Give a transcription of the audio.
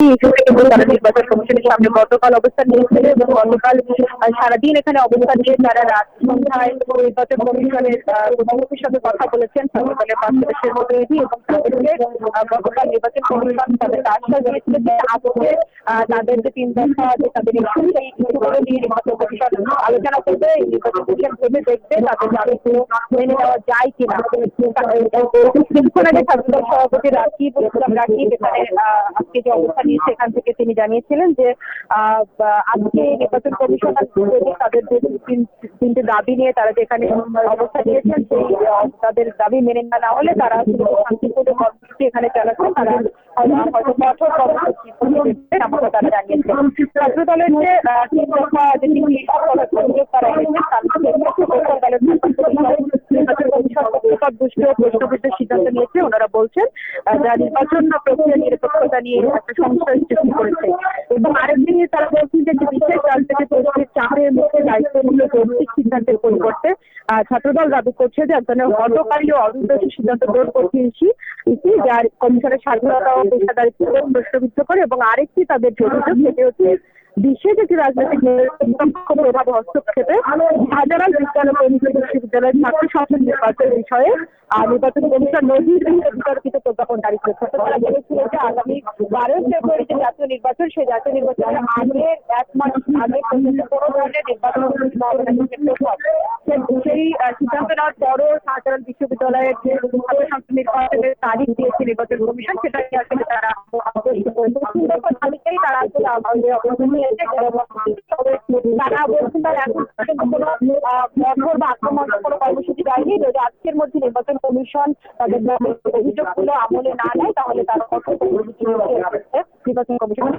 Issue থেকে তারা নির্বাচন কমিশনের সামনে গতকাল অবস্থান নিয়েছিল এবং গতকাল সারাদিন এখানে অবস্থান নিয়ে তারা রাত সন্ধ্যায় নির্বাচন কমিশনের কর্তৃপক্ষের সাথে কথা বলেছেন, ছাত্রদলের ৫ সদস্যের প্রতিনিধি এবং তাদেরকে গতকাল নির্বাচন কমিশন তাদেরকে আশ্বাস দিয়েছিল যে আজকে তাদের যে ৩ দফা যে তাদের ইস্যু সেই ইস্যুগুলো নিয়ে নির্বাচন কমিশন আলোচনা করবে। নির্বাচন কমিশন ভেবে দেখবে তাদের দাবিগুলো মেনে নেওয়া যায় কিনা। কিছুক্ষণ আগে ছাত্রদল সভাপতি রাকিব এখানে আজকে যে অবস্থান নিয়েছে এখান থেকে তিনি জানিয়েছিলেন যে আজকে নির্বাচন কমিশন তাদের যে ৩টে দাবি নিয়ে তারা যেখানে অবস্থান নিয়েছেন সেই তাদের দাবি মেনে না হলে তারা শান্তিপূর্ণ কর্মসূচি এখানে চালাচ্ছে। তারা হয়তো কঠোর কর্মসূচি এমনটা তারা জানিয়েছেন। ছাত্রদলের যে ৩ দফা যে ৩টি অভিযোগ তারা প্রশ্নবিদ্ধ সিদ্ধান্ত নিয়েছে। ওনারা বলছেন যা নির্বাচন প্রক্রিয়া নিরপেক্ষতা নিয়ে একটা সংশয় সৃষ্টি করেছে এবং আরেকদিন তারা বলছেন যে বিশেষ রাজনৈতিক পরিস্থিতির চাপের মুখে দায়িত্বমূলক যৌক্তিক সিদ্ধান্তের পরিবর্তে ছাত্রদল দাবি করছে যে এক ধরনের হঠকারী ও অদূরদর্শী সিদ্ধান্ত গ্রহণ করছে যার কমিশনের স্বাধীনতা ও পেশাদারিত্ব প্রশ্নবিদ্ধ করে এবং আরেকটি তাদের অভিযোগ সেটি হচ্ছে বিশেষ একটি রাজনৈতিক প্রভাব হস্তক্ষেপে হাজারাল বিজ্ঞান ও প্রযুক্তি বিশ্ববিদ্যালয়ের ছাত্র সংসদ নির্বাচনের বিষয়ে নির্বাচন কমিশন নজিরবিহীন বিতর্কিত প্রজ্ঞাপন জারি করেছে। তারা বলেছিল যে আগামী 12 ফেব্রুয়ারি যে জাতীয় নির্বাচন সেই জাতীয় নির্বাচনের আগে 1 মাস আগে পর্যন্ত কোনো ধরনের নির্বাচন সেই সিদ্ধান্ত নেওয়ার পরও শাহজালাল বিশ্ববিদ্যালয়ের যে ছাত্র সংসদ নির্বাচনের তারিখ দিয়েছে নির্বাচন কমিশন সেটা নিয়ে আসলে তারা তালিকায় তারা আসলে অবস্থান নিয়েছে। তারা বলছেন তারা এখন কোনো কঠোর বা আক্রমণাত্মক কোনো কর্মসূচি দেয়নি। যদি আজকের মধ্যে নির্বাচন কমিশন তাদের অভিযোগগুলো আমলে না নেয় তাহলে তারা কঠোর কর্মসূচি নির্বাচন কমিশন